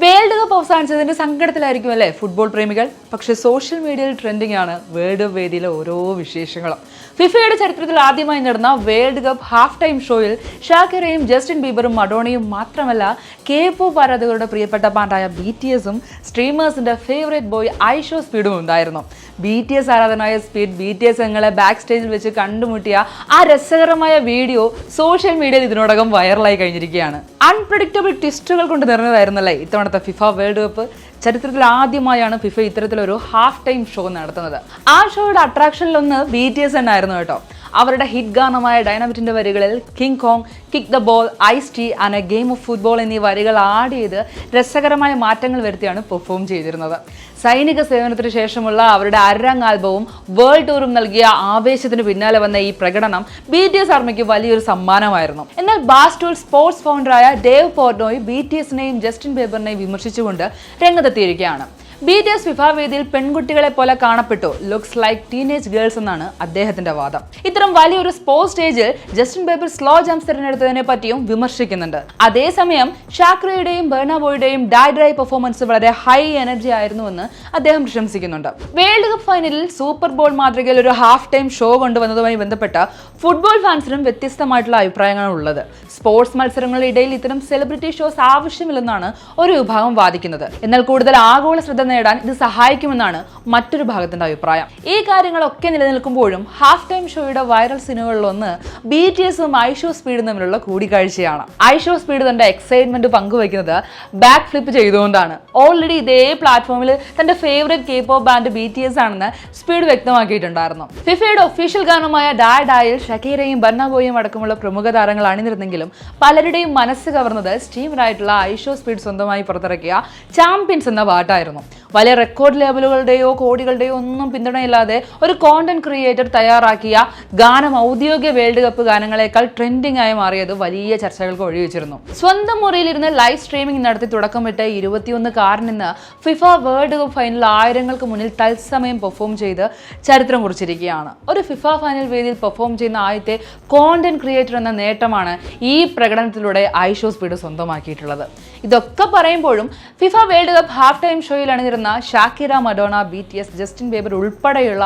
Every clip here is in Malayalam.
വേൾഡ് കപ്പ് അവസാനിച്ചതിന്റെ സങ്കടത്തിലായിരിക്കും അല്ലേ ഫുട്ബോൾ പ്രേമികൾ. പക്ഷേ സോഷ്യൽ മീഡിയയിൽ ട്രെൻഡിംഗ് ആണ് വേൾഡ് കപ്പ് വേദിയിലെ ഓരോ വിശേഷങ്ങളും. ഫിഫയുടെ ചരിത്രത്തിൽ ആദ്യമായി നടന്ന വേൾഡ് കപ്പ് ഹാഫ് ടൈം ഷോയിൽ ഷാക്കിറയും ജസ്റ്റിൻ ബീബറും മഡോണയും മാത്രമല്ല K-pop ആരാധകരുടെ പ്രിയപ്പെട്ട ബാൻഡായ BTSഉം സ്ട്രീമേഴ്സിന്റെ ഫേവറേറ്റ് ബോയ് ഐഷോ സ്പീഡും ഉണ്ടായിരുന്നു. BTS ആരാധകനായ സ്പീഡ് BTS അംഗങ്ങളെ ബാക്ക് സ്റ്റേജിൽ വെച്ച് കണ്ടുമുട്ടിയ ആ രസകരമായ വീഡിയോ സോഷ്യൽ മീഡിയയിൽ ഇതിനോടകം വൈറലായി കഴിഞ്ഞിരിക്കുകയാണ്. അൺപ്രഡിക്റ്റബിൾ ട്വിസ്റ്റുകൾ കൊണ്ട് നിറഞ്ഞതായിരുന്നല്ലേ ഇത്തവണത്തെ ഫിഫ വേൾഡ് കപ്പ്. ചരിത്രത്തിൽ ആദ്യമായാണ് ഫിഫ ഇത്തരത്തിലൊരു ഹാഫ് ടൈം ഷോ നടത്തുന്നത്. ആ ഷോയുടെ അട്രാക്ഷനിലൊന്ന് BTS തന്നെയായിരുന്നു കേട്ടോ. അവരുടെ ഹിറ്റ് ഗാനമായ ഡൈനാമിറ്റിന്റെ വരികളിൽ King Kong, kick the ball, ice tea and a game of football എന്നീ വരികൾ ആഡ് ചെയ്ത് രസകരമായ മാറ്റങ്ങൾ വരുത്തിയാണ് പെർഫോം ചെയ്തിരുന്നത്. സൈനിക സേവനത്തിന് ശേഷമുള്ള അവരുടെ അരങ്ങ് ആൽബവും വേൾഡ് ടൂറും നൽകിയ ആവേശത്തിന് പിന്നാലെ വന്ന ഈ പ്രകടനം BTS ആർമിക്ക് വലിയൊരു സമ്മാനമായിരുന്നു. എന്നാൽ ബാസ്റ്റോൾ സ്പോർട്സ് ഫൗണ്ടറായ ഡേവ് പോർട്നോയ് BTSനെയും ജസ്റ്റിൻ ബീബറിനെയും വിമർശിച്ചുകൊണ്ട് രംഗത്തെത്തിയിരിക്കുകയാണ്. BTS ഫിഫ വേദിയിൽ പെൺകുട്ടികളെ പോലെ കാണപ്പെട്ടു, ലുക്സ് ലൈക്ക് ടീനേജ് ഗേൾസ് എന്നാണ് അദ്ദേഹത്തിന്റെ വാദം. ഇത്തരം വലിയൊരു സ്പോർട്സ് സ്റ്റേജിൽ ജസ്റ്റിൻ ബീബർ സ്ലോ ജംപ്സ് തിരഞ്ഞെടുത്തതിനെ പറ്റിയും വിമർശിക്കുന്നുണ്ട്. അതേസമയം ഷാക്രയുടെയും ബർണ ബോയുടെയും ഡൈ പെർഫോമൻസ് വളരെ ഹൈ എനർജി ആയിരുന്നുവെന്ന് അദ്ദേഹം പ്രശംസിക്കുന്നുണ്ട്. വേൾഡ് കപ്പ് ഫൈനലിൽ സൂപ്പർ ബോൾ മാതൃകയിൽ ഒരു ഹാഫ് ടൈം ഷോ കൊണ്ടുവന്നതുമായി ബന്ധപ്പെട്ട ഫുട്ബോൾ ഫാൻസിനും വ്യത്യസ്തമായിട്ടുള്ള അഭിപ്രായങ്ങളാണ് ഉള്ളത്. സ്പോർട്സ് മത്സരങ്ങളുടെ ഇടയിൽ ഇത്തരം സെലിബ്രിറ്റി ഷോസ് ആവശ്യമില്ലെന്നാണ് ഒരു വിഭാഗം വാദിക്കുന്നത്. എന്നാൽ കൂടുതൽ ആഗോള ശ്രദ്ധ നേടാൻ ഇത് സഹായിക്കുമെന്നാണ് മറ്റൊരു ഭാഗത്തിന്റെ അഭിപ്രായം. ഈ കാര്യങ്ങളൊക്കെ നിലനിൽക്കുമ്പോഴും ഹാഫ് ടൈം ഷോയുടെ വൈറൽ സിനിമകളിലൊന്ന് BTSഉം ഐഷോ സ്പീഡും തമ്മിലുള്ള കൂടിക്കാഴ്ചയാണ്. ഐഷോ സ്പീഡ് തന്റെ എക്സൈറ്റ്മെന്റ് പങ്കുവയ്ക്കുന്നത് ബാക്ക് ഫ്ലിപ്പ് ചെയ്തുകൊണ്ടാണ്. ഓൾറെഡി ഇതേ പ്ലാറ്റ്ഫോമിൽ തന്റെ ഫേവറേറ്റ് K-pop ബാൻഡ് BTS ആണെന്ന് സ്പീഡ് വ്യക്തമാക്കിയിട്ടുണ്ടായിരുന്നു. ഫിഫയുടെ ഒഫീഷ്യൽ ഗാനമായ ഡായിൽ ഷക്കീറയും ബർണ ബോയും അടക്കമുള്ള പ്രമുഖ താരങ്ങൾ അണിനിരുന്നെങ്കിലും പലരുടെയും മനസ്സ് കവർന്നത് സ്റ്റീമറായിട്ടുള്ള ഐഷോ സ്പീഡ് സ്വന്തമായി പുറത്തിറക്കിയ ചാമ്പ്യൻസ് എന്ന പാട്ടായിരുന്നു. വലിയ റെക്കോർഡ് ലേബലുകളുടെയോ കോടികളുടെയോ ഒന്നും പിന്തുണയില്ലാതെ ഒരു കോണ്ടന്റ് ക്രിയേറ്റർ തയ്യാറാക്കിയ ഗാനം ഔദ്യോഗിക വേൾഡ് കപ്പ് ഗാനങ്ങളെക്കാൾ ട്രെൻഡിംഗ് ആയി മാറിയത് വലിയ ചർച്ചകൾക്ക് ഒഴിവെച്ചിരുന്നു. സ്വന്തം മുറിയിലിരുന്ന് ലൈവ് സ്ട്രീമിംഗ് നടത്തി തുടക്കമിട്ട് 21-കാരൻ നിന്ന് ഫിഫ വേൾഡ് കപ്പ് ഫൈനൽ ആയിരങ്ങൾക്ക് മുന്നിൽ തത്സമയം പെർഫോം ചെയ്ത് ചരിത്രം കുറിച്ചിരിക്കുകയാണ്. ഒരു ഫിഫ ഫൈനൽ വേദിയിൽ പെർഫോം ചെയ്യുന്ന ആദ്യത്തെ കോണ്ടന്റ് ക്രിയേറ്റർ എന്ന നേട്ടമാണ് ഈ പ്രകടനത്തിലൂടെ ഐഷോ സ്പീഡ് സ്വന്തമാക്കിയിട്ടുള്ളത്. ഇതൊക്കെ പറയുമ്പോഴും FIFA World Cup half time ഷോയിൽ അണിനിരുന്ന Shakira, Madonna, BTS, Justin Bieber ഉൾപ്പെടെയുള്ള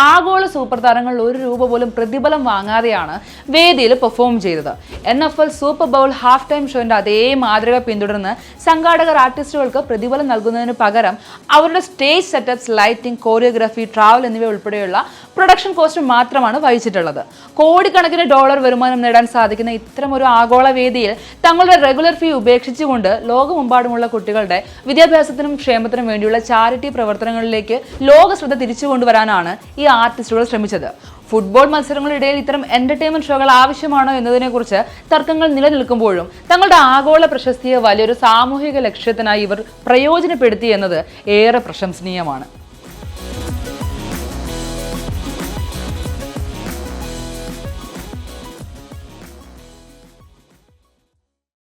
ആഗോള സൂപ്പർ താരങ്ങൾ ഒരു രൂപ പോലും പ്രതിഫലം വാങ്ങാതെയാണ് വേദിയിൽ പെർഫോം ചെയ്തത്. NFL super bowl half time ഷോയുടെ അതേ മാതൃക പിന്തുടർന്ന് സംഘാടകർ ആർട്ടിസ്റ്റുകൾക്ക് പ്രതിഫലം നൽകുന്നതിന് പകരം അവരുടെ stage setups, lighting, choreography, travel എന്നിവ ഉൾപ്പെടെയുള്ള പ്രൊഡക്ഷൻ കോസ്റ്റ് മാത്രമാണ് വഹിച്ചിട്ടുള്ളത്. കോടിക്കണക്കിന് ഡോളർ വരുമാനം നേടാൻ സാധിക്കുന്ന ഇത്തരമൊരു ആഗോള വേദിയിൽ തങ്ങളുടെ റെഗുലർ ഫീ ഉപേക്ഷിച്ചുകൊണ്ട് ലോകമെമ്പാടുമുള്ള കുട്ടികളുടെ വിദ്യാഭ്യാസത്തിനും ക്ഷേമത്തിനും വേണ്ടിയുള്ള ചാരിറ്റി പ്രവർത്തനങ്ങളിലേക്ക് ലോക ശ്രദ്ധ തിരിച്ചു കൊണ്ടുവരാനാണ് ഈ ആർട്ടിസ്റ്റുകൾ ശ്രമിച്ചത്. ഫുട്ബോൾ മത്സരങ്ങളിടയിൽ ഇത്തരം എന്റർടൈൻമെന്റ് ഷോകൾ ആവശ്യമാണോ എന്നതിനെക്കുറിച്ച് തർക്കങ്ങൾ നിലനിൽക്കുമ്പോഴും തങ്ങളുടെ ആഗോള പ്രശസ്തിയെ വലിയൊരു സാമൂഹിക ലക്ഷ്യത്തിനായി ഇവർ പ്രയോജനപ്പെടുത്തി എന്നത് ഏറെ പ്രശംസനീയമാണ്.